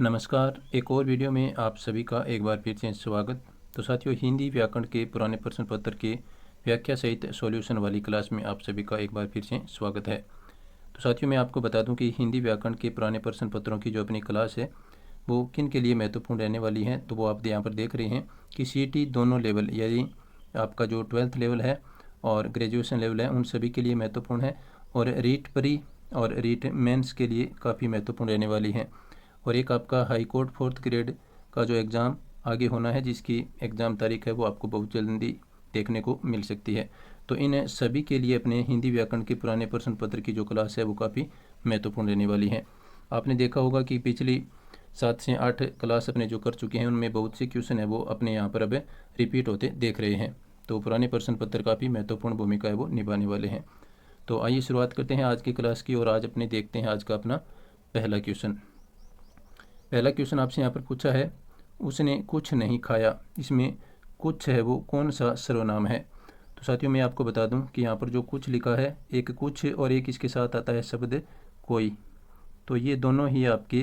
नमस्कार। एक और वीडियो में आप सभी का एक बार फिर से स्वागत। तो साथियों, हिंदी व्याकरण के पुराने प्रश्न पत्र के व्याख्या सहित सॉल्यूशन वाली क्लास में आप सभी का एक बार फिर से स्वागत है। तो साथियों, मैं आपको बता दूं कि हिंदी व्याकरण के पुराने प्रश्न पत्रों की जो अपनी क्लास है वो किन के लिए महत्वपूर्ण रहने वाली है। तो वो आप यहाँ पर देख रहे हैं कि CET दोनों लेवल, यानी आपका जो 12th लेवल है और ग्रेजुएशन लेवल है, उन सभी के लिए महत्वपूर्ण है। और रीट प्री और रीट मेंस के लिए काफ़ी महत्वपूर्ण रहने वाली है। और एक आपका हाई कोर्ट 4th ग्रेड का जो एग्ज़ाम आगे होना है, जिसकी एग्ज़ाम तारीख है वो आपको बहुत जल्दी देखने को मिल सकती है। तो इन सभी के लिए अपने हिंदी व्याकरण के पुराने प्रश्न पत्र की जो क्लास है वो काफ़ी महत्वपूर्ण रहने वाली है। आपने देखा होगा कि पिछली 7 से 8 क्लास अपने जो कर चुके हैं उनमें बहुत से क्वेश्चन है वो अपने यहाँ पर अब रिपीट होते देख रहे हैं। तो पुराने प्रश्न पत्र काफ़ी महत्वपूर्ण भूमिका है वो निभाने वाले हैं। तो आइए शुरुआत करते हैं आज की क्लास की, और आज अपने देखते हैं आज का अपना पहला क्वेश्चन। पहला क्वेश्चन आपसे यहाँ पर पूछा है, उसने कुछ नहीं खाया। इसमें कुछ है वो कौन सा सर्वनाम है। तो साथियों, मैं आपको बता दूं कि यहाँ पर जो कुछ लिखा है, एक कुछ और एक इसके साथ आता है शब्द कोई। तो ये दोनों ही आपके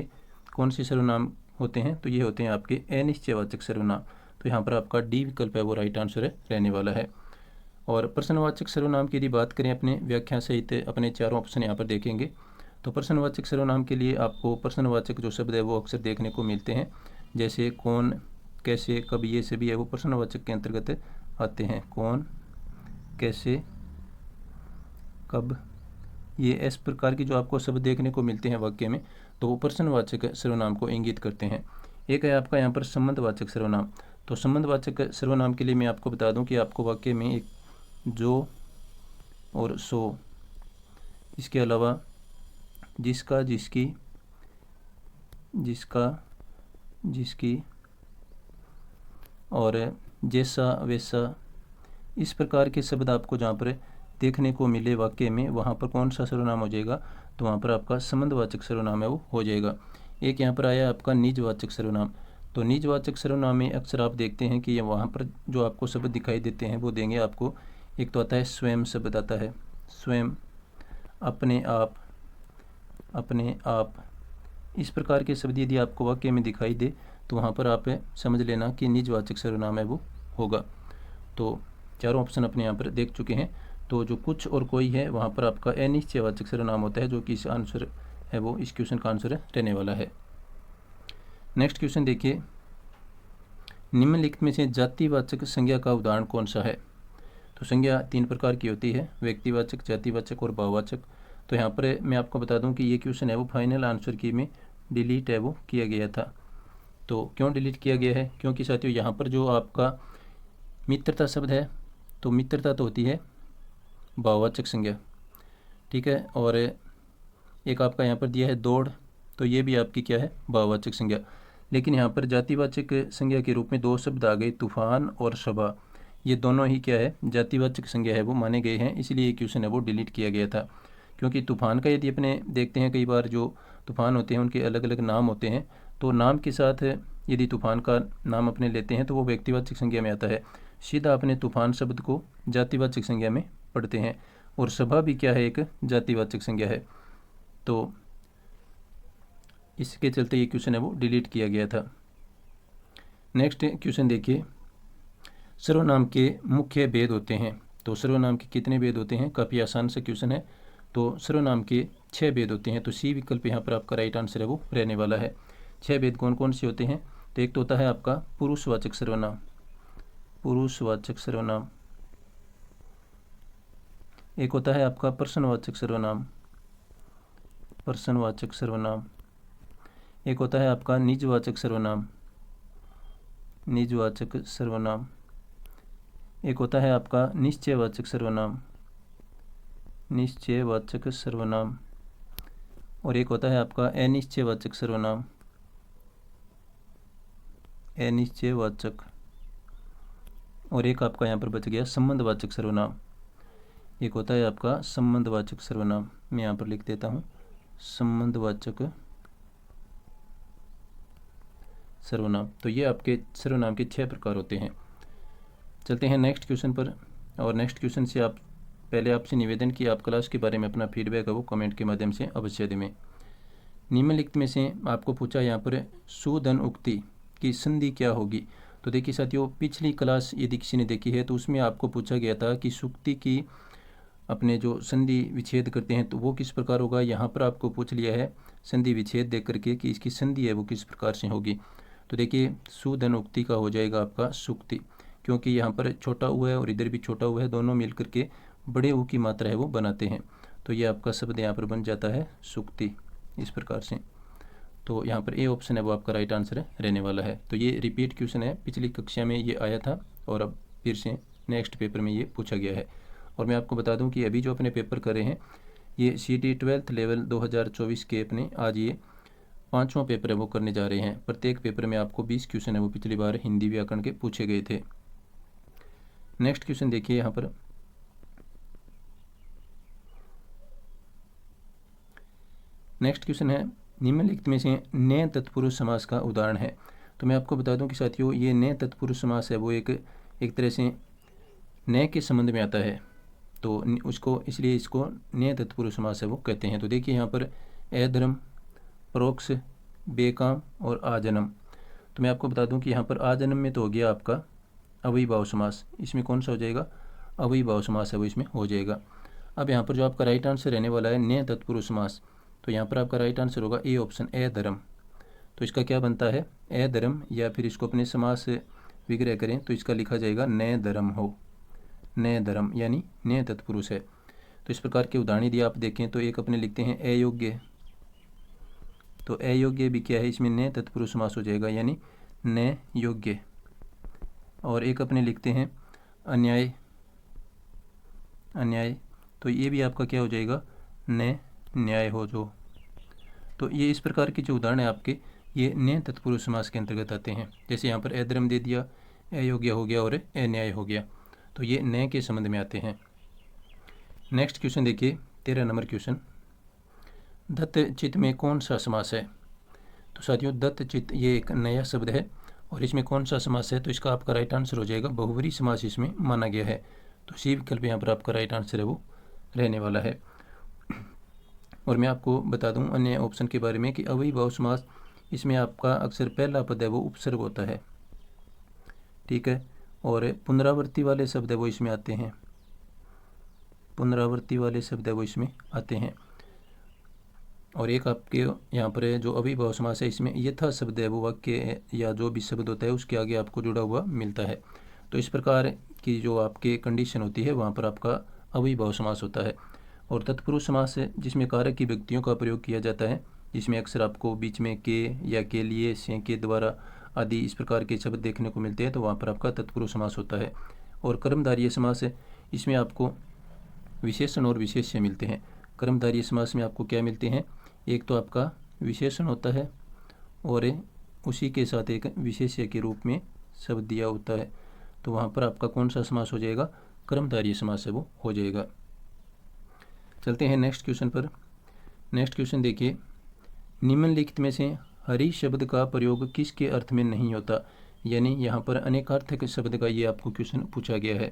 कौन से सर्वनाम होते हैं, तो ये होते हैं आपके अनिश्चयवाचक सर्वनाम। तो यहाँ पर आपका डी विकल्प है वो राइट आंसर रहने वाला है। और प्रश्नवाचक सर्वनाम की यदि बात करें, अपने व्याख्या सहित अपने चारों ऑप्शन यहाँ पर देखेंगे। तो प्रश्नवाचक सर्वनाम के लिए आपको प्रश्नवाचक जो शब्द है वो अक्सर देखने को मिलते हैं, जैसे कौन, कैसे, कब, ये सभी है वो प्रश्नवाचक के अंतर्गत आते हैं। कौन, कैसे, कब, ये इस प्रकार की जो आपको शब्द देखने को मिलते हैं वाक्य में, तो वो प्रश्नवाचक सर्वनाम को इंगित करते हैं। एक है आपका यहाँ पर संबंधवाचक सर्वनाम। तो संबंधवाचक सर्वनाम के लिए मैं आपको बता दूं कि आपको वाक्य में एक जो और सो, इसके अलावा जिसका, जिसकी, जिसका, जिसकी, और जैसा, वैसा, इस प्रकार के शब्द आपको जहाँ पर देखने को मिले वाक्य में, वहाँ पर कौन सा सर्वनाम हो जाएगा, तो वहाँ पर आपका संबंधवाचक सर्वनाम है वो हो जाएगा। एक यहाँ पर आया आपका निजवाचक सर्वनाम। तो निजवाचक सर्वनाम में अक्सर आप देखते हैं कि वहाँ पर जो आपको शब्द दिखाई देते हैं वो देंगे आपको। एक तो आता है स्वयं शब्द आता है, स्वयं, अपने आप, अपने आप, इस प्रकार के शब्द यदि आपको वाक्य में दिखाई दे तो वहाँ पर आप समझ लेना कि निजवाचक सर्वनाम है वो होगा। तो चारों ऑप्शन अपने यहाँ पर देख चुके हैं। तो जो कुछ और कोई है वहाँ पर आपका अनिश्चयवाचक सर्वनाम होता है, जो कि इस आंसर है वो इस क्वेश्चन का आंसर रहने वाला है। नेक्स्ट क्वेश्चन देखिए, निम्नलिखित में से जातिवाचक संज्ञा का उदाहरण कौन सा है। तो संज्ञा 3 प्रकार की होती है, व्यक्तिवाचक, जातिवाचक और भाववाचक। तो यहाँ पर मैं आपको बता दूं कि ये क्वेश्चन है वो फाइनल आंसर की में डिलीट है वो किया गया था। तो क्यों डिलीट किया गया है, क्योंकि साथियों यहाँ पर जो आपका मित्रता शब्द है, तो मित्रता तो होती है भाववाचक संज्ञा, ठीक है। और एक आपका यहाँ पर दिया है दौड़, तो ये भी आपकी क्या है, भाववाचक संज्ञा। लेकिन यहाँ पर जातिवाचक संज्ञा के रूप में 2 शब्द आ गए, तूफान और सभा। ये दोनों ही क्या है, जातिवाचक संज्ञा है वो माने गए हैं, इसलिए ये क्वेश्चन है वो डिलीट किया गया था। क्योंकि तूफान का यदि अपने देखते हैं, कई बार जो तूफान होते हैं उनके अलग अलग नाम होते हैं, तो नाम के साथ यदि तूफान का नाम अपने लेते हैं तो वो व्यक्तिवाचक संज्ञा में आता है। सीधा अपने तूफान शब्द को जातिवाचक संज्ञा में पढ़ते हैं। और सभा भी क्या है, एक जातिवाचक संज्ञा है। तो इसके चलते ये क्वेश्चन है वो डिलीट किया गया था। नेक्स्ट क्वेश्चन देखिए, सर्वनाम के मुख्य भेद होते हैं। तो सर्वनाम के कितने भेद होते हैं, काफ़ी आसान सा क्वेश्चन है। तो सर्वनाम के 6 भेद होते हैं। तो सी विकल्प यहाँ पर आपका राइट आंसर है वो रहने वाला है। 6 भेद कौन कौन से होते हैं, तो एक तो होता है आपका पुरुषवाचक सर्वनाम, पुरुषवाचक सर्वनाम। एक होता है आपका प्रश्नवाचक सर्वनाम, प्रश्नवाचक सर्वनाम। एक होता है आपका निजवाचक सर्वनाम, निजवाचक सर्वनाम। एक होता है आपका निश्चयवाचक सर्वनाम, निश्चयवाचक सर्वनाम। और एक होता है आपका अनिश्चयवाचक सर्वनाम, अनिश्चयवाचक। और एक आपका यहाँ पर बच गया संबंधवाचक सर्वनाम। एक होता है आपका संबंधवाचक सर्वनाम, मैं यहाँ पर लिख देता हूँ, संबंधवाचक सर्वनाम। तो ये आपके सर्वनाम के 6 प्रकार होते हैं। चलते हैं नेक्स्ट क्वेश्चन पर। और नेक्स्ट क्वेश्चन से आप पहले आपसे निवेदन कि आप क्लास के बारे में अपना फीडबैक है वो कमेंट के माध्यम से अवश्य दें। निम्नलिखित में से आपको पूछा यहाँ पर सुधन उक्ति की संधि क्या होगी। तो देखिए साथियों, पिछली क्लास यदि किसी ने देखी है तो उसमें आपको पूछा गया था कि सुक्ति की अपने जो संधि विच्छेद करते हैं तो वो किस प्रकार होगा। यहाँ पर आपको पूछ लिया है संधि विच्छेद देख करके कि इसकी संधि है वो किस प्रकार से होगी। तो देखिए सुधन उक्ति का हो जाएगा आपका सुक्ति, क्योंकि यहाँ पर छोटा ऊ है और इधर भी छोटा ऊ है, दोनों मिल करके बड़े ऊ की मात्रा है वो बनाते हैं। तो ये आपका शब्द यहाँ पर बन जाता है सुक्ति इस प्रकार से। तो यहाँ पर ए ऑप्शन है वो आपका राइट आंसर रहने वाला है। तो ये रिपीट क्वेश्चन है, पिछली कक्षा में ये आया था और अब फिर से नेक्स्ट पेपर में ये पूछा गया है। और मैं आपको बता दूं कि अभी जो अपने पेपर कर रहे हैं ये CT 12th लेवल 2024 के अपने आज ये 5वां पेपर है वो करने जा रहे हैं। प्रत्येक पेपर में आपको 20 क्वेश्चन है वो पिछली बार हिंदी व्याकरण के पूछे गए थे। नेक्स्ट क्वेश्चन देखिए यहाँ पर, नेक्स्ट क्वेश्चन है निम्नलिखित में से नए तत्पुरुष समास का उदाहरण है। तो मैं आपको बता दूं कि साथियों ये नए तत्पुरुष समास है वो एक तरह से नए के संबंध में आता है, तो उसको इसलिए इसको नए तत्पुरुष समास है वो कहते हैं। तो देखिए यहाँ पर अधर्म, परोक्ष, बेकाम और आजन्म। तो मैं आपको बता दूं कि यहाँ पर आजन्म में तो हो गया आपका अव्ययीभाव समास, इसमें कौन सा हो जाएगा, अव्ययीभाव समास है वो इसमें हो जाएगा। अब यहाँ पर जो आपका राइट आंसर रहने वाला है नए तत्पुरुष समास, तो यहाँ पर आपका राइट आंसर होगा ए ऑप्शन अधर्म। तो इसका क्या बनता है अधर्म, या फिर इसको अपने समास विग्रह करें तो इसका लिखा जाएगा नए धर्म हो, नए धर्म यानी नए तत्पुरुष है। तो इस प्रकार के उदाहरण यदि आप देखें तो एक अपने लिखते हैं अयोग्य, तो अयोग्य भी क्या है इसमें नए तत्पुरुष समास हो जाएगा यानी नए योग्य। और एक अपने लिखते हैं अन्याय, अन्याय, तो ये भी आपका क्या हो जाएगा नए न्याय हो जो। तो ये इस प्रकार के जो उदाहरण है आपके ये नए तत्पुरुष समास के अंतर्गत आते हैं। जैसे यहाँ पर अधर्म दे दिया, अयोग्य हो गया और अन्याय हो गया, तो ये नए के संबंध में आते हैं। नेक्स्ट क्वेश्चन देखिए 13 नंबर क्वेश्चन, दत्त चित्त में कौन सा समास है। तो साथियों दत्त चित्त ये एक नया शब्द है और इसमें कौन सा समास है, तो इसका आपका राइट आंसर हो जाएगा बहुवरी समास इसमें माना गया है। तो सी विकल्प यहाँ पर आपका राइट आंसर है वो रहने वाला है। और मैं आपको बता दूं अन्य ऑप्शन के बारे में कि अव्ययीभाव समास इसमें आपका अक्सर पहला पद है वो उपसर्ग होता है, ठीक है, और पुनरावृत्ति वाले शब्द है वो इसमें आते हैं, पुनरावृत्ति वाले शब्द है वो इसमें आते हैं। और एक आपके यहाँ पर जो अव्ययीभाव समास है इसमें यथा शब्द है वो वाक्य या जो भी शब्द होता है उसके आगे आपको जुड़ा हुआ मिलता है। तो इस प्रकार की जो आपके कंडीशन होती है वहाँ पर आपका अव्ययीभाव समास होता है। और तत्पुरुष समास है जिसमें कारक की व्यक्तियों का प्रयोग किया जाता है, जिसमें अक्सर आपको बीच में के या के लिए, से के द्वारा आदि इस प्रकार के शब्द देखने को मिलते हैं, तो वहाँ पर आपका तत्पुरुष समास होता है। और कर्मधारय समास है इसमें आपको विशेषण और विशेष्य मिलते हैं। कर्मधारय समास में आपको क्या मिलते हैं, एक तो आपका विशेषण होता है और उसी के साथ एक विशेष्य के रूप में शब्द दिया होता है, तो वहाँ पर आपका कौन सा समास हो जाएगा, कर्मधारय समास है वो हो जाएगा। चलते हैं नेक्स्ट क्वेश्चन पर। नेक्स्ट क्वेश्चन देखिए, निम्नलिखित में से हरि शब्द का प्रयोग किसके अर्थ में नहीं होता, यानी यहाँ पर अनेकार्थक शब्द का ये आपको क्वेश्चन पूछा गया है।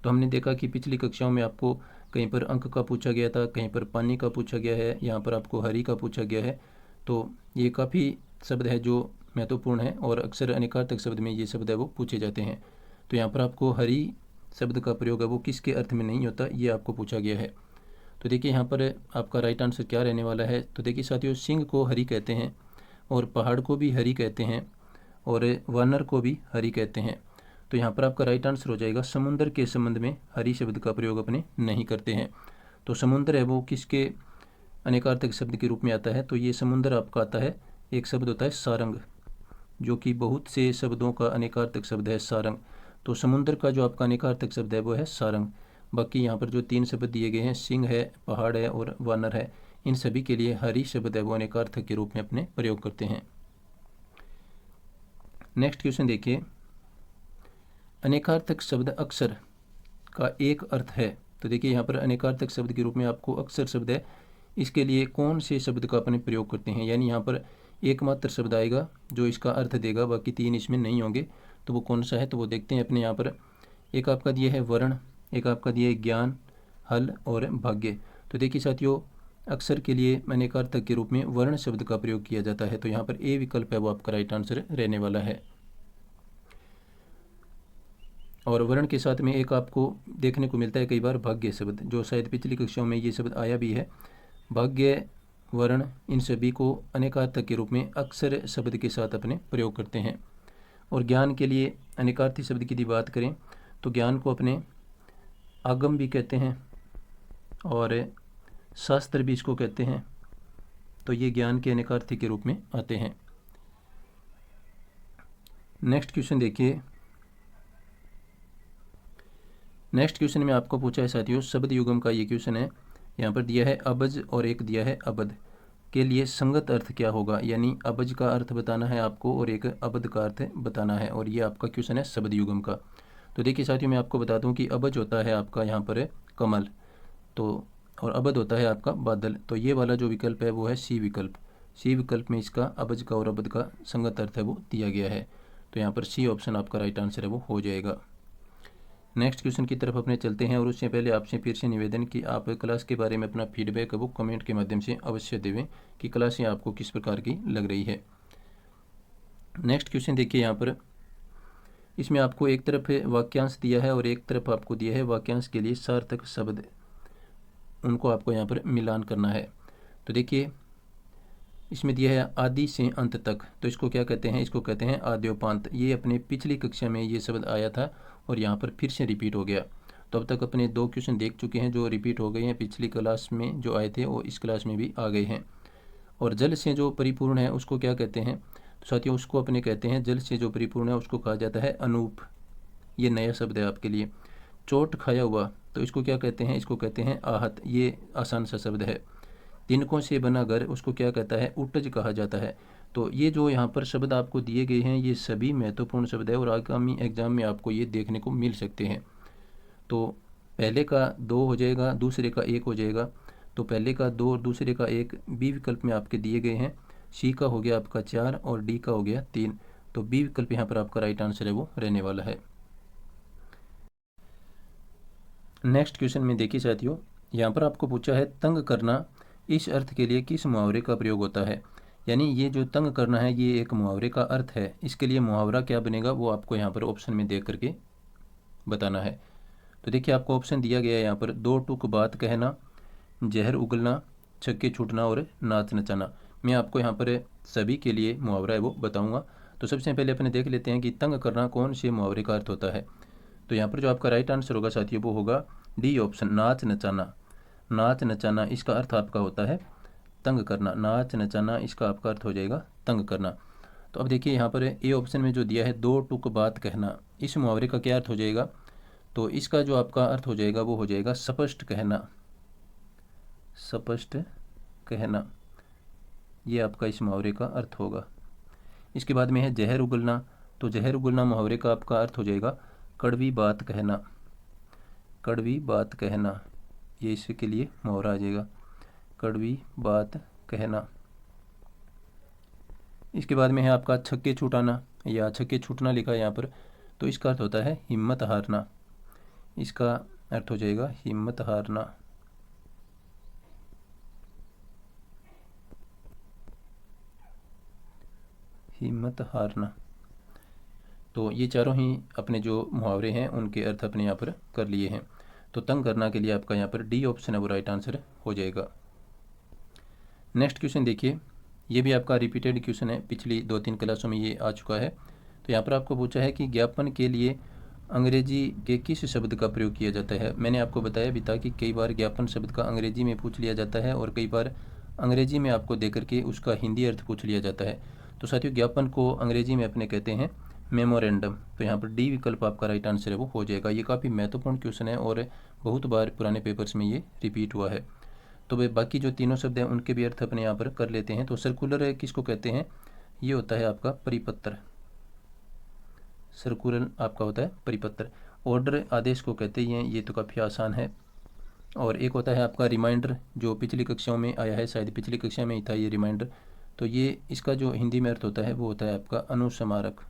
तो हमने देखा कि पिछली कक्षाओं में आपको कहीं पर अंक का पूछा गया था, कहीं पर पानी का पूछा गया है, यहाँ पर आपको हरि का पूछा गया है। तो ये काफ़ी शब्द है जो महत्वपूर्ण है और अक्सर अनेकार्थक शब्द में ये शब्द है वो पूछे जाते हैं। तो यहाँ पर आपको हरि शब्द का प्रयोग है वो किसके अर्थ में नहीं होता, ये आपको पूछा गया है। तो देखिए यहाँ पर आपका राइट आंसर क्या रहने वाला है। तो देखिए साथियों, सिंह को हरि कहते हैं और पहाड़ को भी हरि कहते हैं और वानर को भी हरि कहते हैं। तो यहाँ पर आपका राइट आंसर हो जाएगा समुद्र के संबंध में हरि शब्द का प्रयोग अपने नहीं करते हैं। तो समुद्र है वो किसके अनेकार्थक शब्द के रूप में आता है, तो ये समुद्र आपका आता है, एक शब्द होता है सारंग, जो कि बहुत से शब्दों का अनेकार्थक शब्द है सारंग। तो समुद्र का जो आपका अनेकार्थक शब्द है वो है सारंग। बाकी यहाँ पर जो 3 शब्द दिए गए हैं, सिंह है, पहाड़ है और वानर है, इन सभी के लिए हरि शब्द है वो अनेकार्थक के रूप में अपने प्रयोग करते हैं। नेक्स्ट क्वेश्चन देखिए, अनेकार्थक शब्द अक्षर का एक अर्थ है। तो देखिए यहाँ पर अनेकार्थक शब्द के रूप में आपको अक्षर शब्द है, इसके लिए कौन से शब्द का अपने प्रयोग करते हैं, यानी यहाँ पर एकमात्र शब्द आएगा जो इसका अर्थ देगा, बाकी 3 इसमें नहीं होंगे। तो वो कौन सा है, तो वो देखते हैं अपने यहाँ पर। एक आपका दिया है वर्ण, एक आपका दिया है ज्ञान, हल और भाग्य। तो देखिए साथियों, अक्षर के लिए अनेकार्थक के रूप में वर्ण शब्द का प्रयोग किया जाता है। तो यहाँ पर ए विकल्प है वो आपका राइट आंसर रहने वाला है। और वर्ण के साथ में एक आपको देखने को मिलता है कई बार भाग्य शब्द, जो शायद पिछली कक्षाओं में ये शब्द आया भी है। भाग्य, वर्ण, इन सभी को अनेकार्थक के रूप में अक्षर शब्द के साथ अपने प्रयोग करते हैं। और ज्ञान के लिए अनेकार्थी शब्द की यदि बात करें तो ज्ञान को अपने आगम भी कहते हैं और शास्त्र भी इसको कहते हैं। तो ये ज्ञान के अनेकार्थी के रूप में आते हैं। नेक्स्ट क्वेश्चन देखिए। नेक्स्ट क्वेश्चन में आपको पूछा है साथियों, शब्द युगम का ये क्वेश्चन है। यहाँ पर दिया है अबज और एक दिया है अबद के लिए संगत अर्थ क्या होगा, यानी अबज का अर्थ बताना है आपको और एक अबद का अर्थ बताना है। और ये आपका क्वेश्चन है शब्द युगम का। तो देखिए साथियों, मैं आपको बता दूं कि अबज होता है आपका यहाँ पर कमल, तो और अबद होता है आपका बादल। तो ये वाला जो विकल्प है वो है सी विकल्प। सी विकल्प में इसका अबज का और अबद का संगत अर्थ है वो दिया गया है। तो यहाँ पर सी ऑप्शन आपका राइट आंसर है वो हो जाएगा। नेक्स्ट क्वेश्चन की तरफ अपने चलते हैं और उससे पहले आपसे फिर से निवेदन कि आप क्लास के बारे में अपना फीडबैक वो कमेंट के माध्यम से अवश्य देवें कि क्लासें आपको किस प्रकार की लग रही है। नेक्स्ट क्वेश्चन देखिए, यहाँ पर इसमें आपको एक तरफ वाक्यांश दिया है और एक तरफ आपको दिया है वाक्यांश के लिए सार्थक शब्द, उनको आपको यहाँ पर मिलान करना है। तो देखिए इसमें दिया है आदि से अंत तक, तो इसको क्या कहते हैं, इसको कहते हैं आद्योपांत। ये अपने पिछली कक्षा में ये शब्द आया था और यहाँ पर फिर से रिपीट हो गया। तो अब तक अपने 2 क्वेश्चन देख चुके हैं जो रिपीट हो गए हैं, पिछली क्लास में जो आए थे वो इस क्लास में भी आ गए हैं। और जल से जो परिपूर्ण है उसको क्या कहते हैं, तो साथियों उसको अपने कहते हैं, जल से जो परिपूर्ण है उसको कहा जाता है अनूप। ये नया शब्द है आपके लिए। चोट खाया हुआ, तो इसको क्या कहते हैं, इसको कहते हैं आहत। ये आसान सा शब्द है। तिनकों से बना घर, उसको क्या कहता है, उटज कहा जाता है। तो ये जो यहाँ पर शब्द आपको दिए गए हैं ये सभी महत्वपूर्ण शब्द है और आगामी एग्जाम में आपको ये देखने को मिल सकते हैं। तो पहले का 2 हो जाएगा, दूसरे का 1 हो जाएगा। तो पहले का 2 और दूसरे का 1 बी विकल्प में आपके दिए गए हैं। सी का हो गया आपका 4 और डी का हो गया 3। तो बी विकल्प यहाँ पर आपका राइट आंसर है वो रहने वाला है। नेक्स्ट क्वेश्चन में देखिए साथियों, यहाँ पर आपको पूछा है तंग करना इस अर्थ के लिए किस मुहावरे का प्रयोग होता है। यानी ये जो तंग करना है ये एक मुहावरे का अर्थ है, इसके लिए मुहावरा क्या बनेगा वो आपको यहाँ पर ऑप्शन में देख करके बताना है। तो देखिए आपको ऑप्शन दिया गया है यहाँ पर, 2 टूक बात कहना, जहर उगलना, छक्के छूटना और नाच नचाना। मैं आपको यहाँ पर सभी के लिए मुहावरा है वो बताऊँगा। तो सबसे पहले अपने देख लेते हैं कि तंग करना कौन से मुहावरे का अर्थ होता है। तो यहाँ पर जो आपका राइट आंसर होगा साथियों वो होगा डी ऑप्शन, नाच नचाना। नाच नचाना इसका अर्थ आपका होता है तंग करना। नाच नचाना इसका आपका अर्थ हो जाएगा तंग करना। तो अब देखिए यहाँ पर ए ऑप्शन में जो दिया है 2 टूक बात कहना, इस मुहावरे का क्या अर्थ हो जाएगा, तो इसका जो आपका अर्थ हो जाएगा वो हो जाएगा स्पष्ट कहना। स्पष्ट कहना ये आपका इस मुहावरे का अर्थ होगा। इसके बाद में है जहर उगलना, तो जहर उगलना मुहावरे का आपका अर्थ हो जाएगा कड़वी बात कहना। कड़वी बात कहना ये इसके लिए मुहावरा आ जाएगा, कड़वी बात कहना। इसके बाद में है आपका छक्के छूटाना या छक्के छूटना लिखा है यहाँ पर, तो इसका अर्थ होता है हिम्मत हारना। इसका अर्थ हो जाएगा हिम्मत हारना। हिम्मत हारना। तो ये चारों ही अपने जो मुहावरे हैं उनके अर्थ अपने यहाँ पर कर लिए हैं। तो तंग करना के लिए आपका यहाँ पर डी ऑप्शन है वो राइट आंसर हो जाएगा। नेक्स्ट क्वेश्चन देखिए, ये भी आपका रिपीटेड क्वेश्चन है, पिछली 2-3 क्लासों में ये आ चुका है। तो यहाँ पर आपको पूछा है कि ज्ञापन के लिए अंग्रेजी के किस शब्द का प्रयोग किया जाता है। मैंने आपको बताया भी था कि कई बार ज्ञापन शब्द का अंग्रेजी में पूछ लिया जाता है और कई बार अंग्रेजी में आपको दे करके उसका हिंदी अर्थ पूछ लिया जाता है। तो साथियों ज्ञापन को अंग्रेजी में अपने कहते हैं मेमोरेंडम। तो यहाँ पर डी विकल्प आपका राइट आंसर है वो हो जाएगा। ये काफ़ी महत्वपूर्ण क्वेश्चन है और बहुत बार पुराने पेपर्स में ये रिपीट हुआ है। तो वे बाकी जो तीनों शब्द हैं उनके भी अर्थ अपने यहाँ पर कर लेते हैं। तो सर्कुलर किसको कहते हैं, ये होता है आपका परिपत्र। सर्कुलर आपका होता है परिपत्र। ऑर्डर आदेश को कहते हैं, ये तो काफ़ी आसान है। और एक होता है आपका रिमाइंडर, जो पिछली कक्षाओं में आया है, शायद पिछली कक्षा में ही था ये रिमाइंडर। तो ये इसका जो हिंदी में अर्थ होता है वो होता है आपका अनुस्मारक।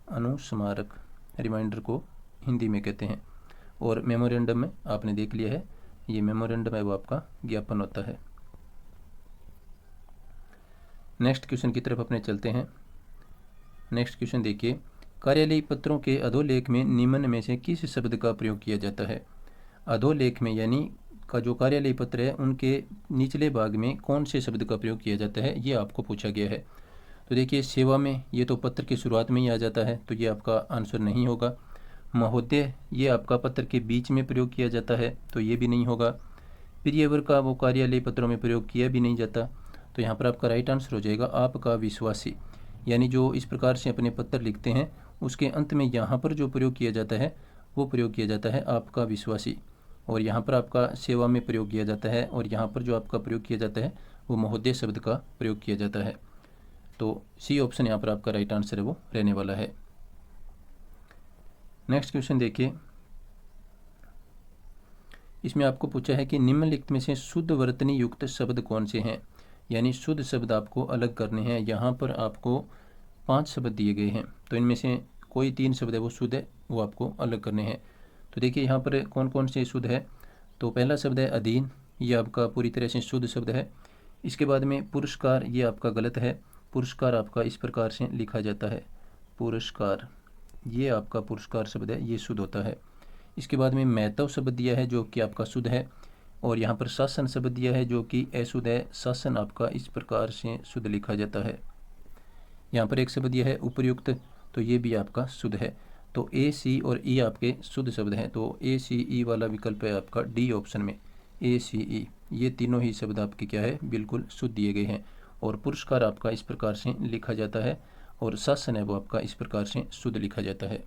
अनुस्मारक रिमाइंडर को हिंदी में कहते हैं। और मेमोरेंडम में आपने देख लिया है ये मेमोरेंडम है वो आपका ज्ञापन होता है। नेक्स्ट क्वेश्चन की तरफ अपने चलते हैं। नेक्स्ट क्वेश्चन देखिए, कार्यालयी पत्रों के अधोलेख में निम्न में से किस शब्द का प्रयोग किया जाता है? अधोलेख में यानी का जो कार्यालयी पत्र है उनके निचले भाग में कौन से शब्द का प्रयोग किया जाता है, ये आपको पूछा गया है। तो देखिए, सेवा में ये तो पत्र की शुरुआत में ही आ जाता है, तो ये आपका आंसर नहीं होगा। महोदय ये आपका पत्र के बीच में प्रयोग किया जाता है, तो ये भी नहीं होगा। प्रियवर का वो कार्यालयी पत्रों में प्रयोग किया भी नहीं जाता, तो यहाँ पर आपका राइट आंसर हो जाएगा आपका विश्वासी। यानी जो इस प्रकार से अपने पत्र लिखते हैं उसके अंत में यहाँ पर जो प्रयोग किया जाता है वो प्रयोग किया जाता है आपका विश्वासी, और यहाँ पर आपका सेवा में प्रयोग किया जाता है, और यहाँ पर जो आपका प्रयोग किया जाता है वो महोदय शब्द का प्रयोग किया जाता है। तो सी ऑप्शन यहाँ पर आपका राइट आंसर है वो रहने वाला है। नेक्स्ट क्वेश्चन देखिए, इसमें आपको पूछा है कि निम्नलिखित में से शुद्ध वर्तनी युक्त शब्द कौन से हैं, यानी शुद्ध शब्द आपको अलग करने हैं। यहाँ पर आपको 5 शब्द दिए गए हैं, तो इनमें से कोई 3 शब्द है वो शुद्ध है, वो आपको अलग करने हैं। तो देखिए यहाँ पर कौन कौन से शुद्ध है। तो पहला शब्द है अधीन, ये आपका पूरी तरह से शुद्ध शब्द है। इसके बाद में पुरस्कार, ये आपका गलत है। पुरस्कार आपका इस प्रकार से लिखा जाता है, पुरस्कार, ये आपका पुरस्कार शब्द है, ये शुद्ध होता है। इसके बाद में महत्व शब्द दिया है जो कि आपका शुद्ध है, और यहाँ पर शासन शब्द दिया है जो कि अशुद्ध है। शासन आपका इस प्रकार से शुद्ध लिखा जाता है। यहाँ पर एक शब्द दिया है उपर्युक्त, तो ये भी आपका शुद्ध है। तो ए, सी और ई आपके शुद्ध शब्द हैं। तो ए, सी, ई वाला विकल्प है आपका डी ऑप्शन में, ए, सी, ई, ये तीनों ही शब्द आपके क्या है, बिल्कुल शुद्ध दिए गए हैं। और पुरस्कार आपका इस प्रकार से लिखा जाता है, और शासन है वो आपका इस प्रकार से शुद्ध लिखा जाता है।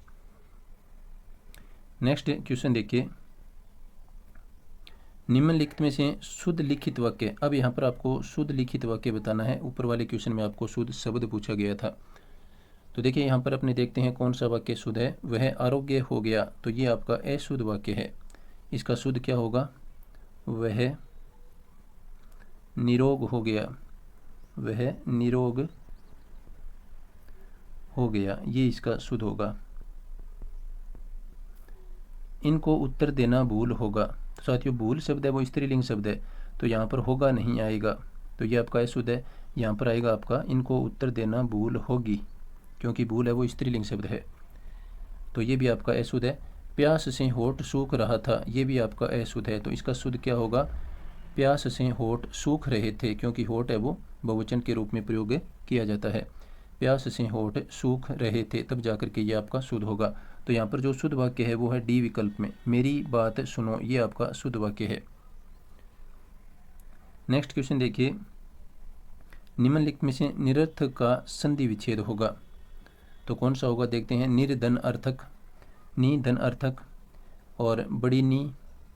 नेक्स्ट क्वेश्चन देखिए, निम्नलिखित में से शुद्ध लिखित वाक्य। अब यहाँ पर आपको शुद्ध लिखित वाक्य बताना है। ऊपर वाले क्वेश्चन में आपको शुद्ध शब्द पूछा गया था। तो देखिए यहाँ पर अपने देखते हैं कौन सा वाक्य शुद्ध है। वह आरोग्य हो गया, तो ये आपका अशुद्ध वाक्य है। इसका शुद्ध क्या होगा, वह निरोग हो गया, वह निरोग हो गया, ये इसका शुद्ध होगा। इनको उत्तर देना भूल होगा, तो साथियों भूल शब्द है वो स्त्रीलिंग शब्द है, तो यहाँ पर होगा नहीं आएगा, तो ये आपका अशुद्ध है। यहाँ पर आएगा आपका इनको उत्तर देना भूल होगी, क्योंकि भूल है वो स्त्रीलिंग शब्द है, तो ये भी आपका अशुद्ध है। प्यास से होठ सूख रहा था, ये भी आपका अशुद्ध है, तो इसका शुद्ध क्या होगा, प्यास से होठ सूख रहे थे, क्योंकि होठ है वो बहुवचन के रूप में प्रयोग किया जाता है। प्यास से होठ सूख रहे थे, तब जाकर के ये आपका शुद्ध होगा। तो यहाँ पर जो शुद्ध वाक्य है वो है डी विकल्प में, मेरी बात सुनो, ये आपका शुद्ध वाक्य है। नेक्स्ट क्वेश्चन देखिए, निम्नलिखित में से निरर्थक का संधि विच्छेद होगा, तो कौन सा होगा देखते हैं। निर्धन अर्थक, नी धन अर्थक, और बड़ी नी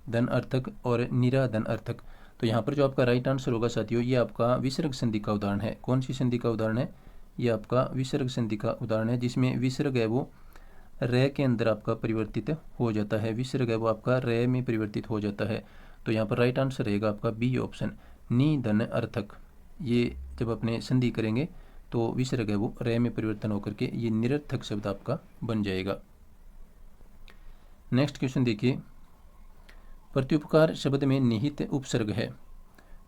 धन अर्थक, और निराधन अर्थक। तो यहाँ पर जो आपका राइट आंसर होगा साथियों, ये आपका विसर्ग संधि का उदाहरण है। कौन सी संधि का उदाहरण है, ये आपका विसर्ग संधि का उदाहरण है, जिसमें विसर्ग है वो रे के अंदर आपका परिवर्तित हो जाता है। विसर्ग है वो आपका रे में परिवर्तित हो जाता है। तो यहाँ पर राइट आंसर रहेगा आपका बी ऑप्शन, नी धन अर्थक। ये जब अपने संधि करेंगे तो विसर्ग है वो रे में परिवर्तन होकर के ये निरर्थक शब्द आपका बन जाएगा। नेक्स्ट क्वेश्चन देखिए, प्रत्युपकार शब्द में निहित उपसर्ग है,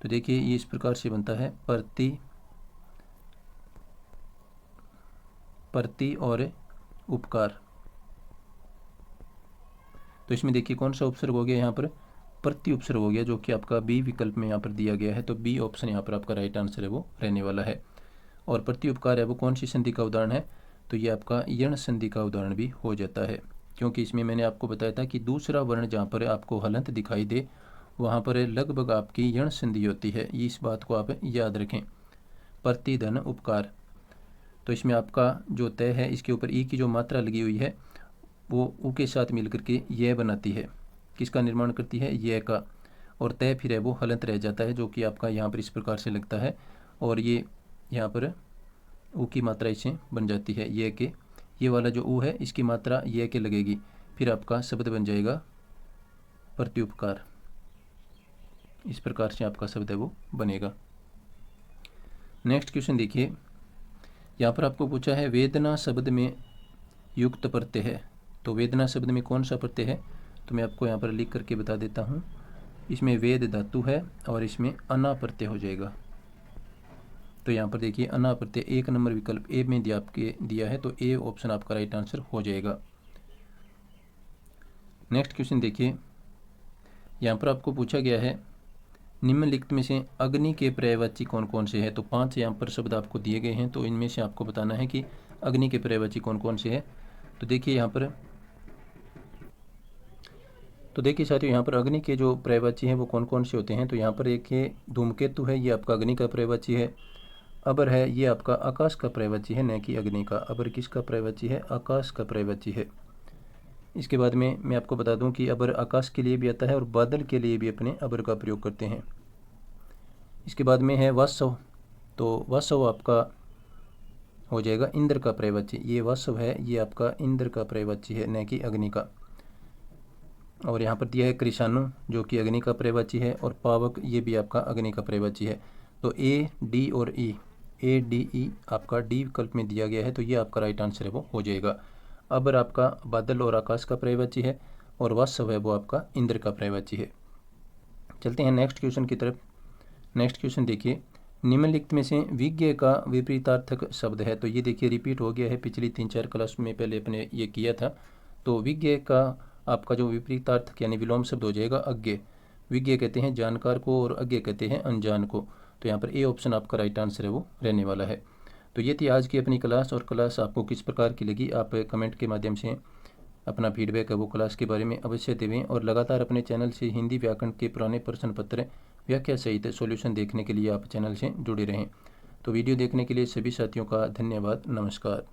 तो देखिए ये इस प्रकार से बनता है, प्रति और उपकार। तो इसमें देखिए कौन सा उपसर्ग हो गया, यहाँ पर प्रति उपसर्ग हो गया, जो कि आपका बी विकल्प में यहाँ पर दिया गया है। तो बी ऑप्शन यहाँ पर आपका राइट आंसर है वो रहने वाला है। और प्रति उपकार है वो कौन सी संधि का उदाहरण है, तो ये आपका यण संधि का उदाहरण भी हो जाता है, क्योंकि इसमें मैंने आपको बताया था कि दूसरा वर्ण जहाँ पर आपको हलंत दिखाई दे वहाँ पर लगभग आपकी यण संधि होती है। इस बात को आप याद रखें, प्रति धन उपकार। तो इसमें आपका जो तय है इसके ऊपर ई की जो मात्रा लगी हुई है वो ऊ के साथ मिलकर के यह बनाती है, किसका निर्माण करती है, यह का, और तय फिर है वो हलंत रह जाता है, जो कि आपका यहाँ पर इस प्रकार से लगता है, और ये यहाँ पर ऊ की मात्रा इससे बन जाती है यह के। ये वाला जो ऊ है इसकी मात्रा यह के लगेगी, फिर आपका शब्द बन जाएगा प्रत्युपकार। इस प्रकार से आपका शब्द है वो बनेगा। नेक्स्ट क्वेश्चन देखिए, यहाँ पर आपको पूछा है वेदना शब्द में युक्त प्रत्यय है, तो वेदना शब्द में कौन सा प्रत्यय है, तो मैं आपको यहाँ पर लिख करके बता देता हूँ। इसमें वेद धातु है और इसमें अना प्रत्यय हो जाएगा। तो यहाँ पर देखिए अना प्रत्यय 1 नंबर विकल्प ए में दिया है, तो ए ऑप्शन आपका राइट आंसर हो जाएगा। नेक्स्ट क्वेश्चन देखिए, यहाँ पर आपको पूछा गया है निम्नलिखित में से अग्नि के पर्यायवाची कौन कौन से हैं। तो 5 यहाँ पर शब्द आपको दिए गए हैं, तो इनमें से आपको बताना है कि अग्नि के पर्यायवाची कौन कौन से हैं। तो देखिए यहाँ पर साथियों, यहाँ पर अग्नि के जो पर्यायवाची हैं वो कौन कौन से होते हैं। तो यहाँ पर एक ये धूमकेतु है, ये आपका अग्नि का पर्यायवाची है। अबर है, ये आपका आकाश का पर्यायवाची है, न कि अग्नि का। अबर किसका पर्यायवाची है? आकाश का पर्यायवाची है। इसके बाद में मैं आपको बता दूं कि अबर आकाश के लिए भी आता है और बादल के लिए भी अपने अबर का प्रयोग करते हैं। इसके बाद में है वासव, तो वासव आपका हो जाएगा इंद्र का पर्यायवाची। ये वासव है, ये आपका इंद्र का पर्यायवाची है, न कि अग्नि का। और यहाँ पर दिया है कृषाणु, जो कि अग्नि का पर्यायवाची है, और पावक, ये भी आपका अग्नि का पर्यायवाची है। तो ए, डी और ई, ए, डी, ई आपका डी विकल्प में दिया गया है, तो ये आपका राइट आंसर है वो हो जाएगा। अबर आपका बादल और आकाश का पर्यायवाची है, और वासव है वो आपका इंद्र का पर्यायवाची है। चलते हैं नेक्स्ट क्वेश्चन की तरफ। नेक्स्ट क्वेश्चन देखिए, निम्नलिखित में से विज्ञ का विपरीतार्थक शब्द है। तो ये देखिए रिपीट हो गया है, पिछली 3-4 क्लास में पहले अपने ये किया था। तो विज्ञ का आपका जो विपरीतार्थक यानी विलोम शब्द हो जाएगा अज्ञ। विज्ञ कहते हैं जानकार को और अज्ञ कहते हैं अनजान को। तो यहाँ पर ए ऑप्शन आपका राइट आंसर है वो रहने वाला है। तो ये थी आज की अपनी क्लास, और क्लास आपको किस प्रकार की लगी आप कमेंट के माध्यम से अपना फीडबैक है वो क्लास के बारे में अवश्य देवें। और लगातार अपने चैनल से हिंदी व्याकरण के पुराने प्रश्न पत्र व्याख्या सहित सॉल्यूशन देखने के लिए आप चैनल से जुड़े रहें। तो वीडियो देखने के लिए सभी साथियों का धन्यवाद। नमस्कार।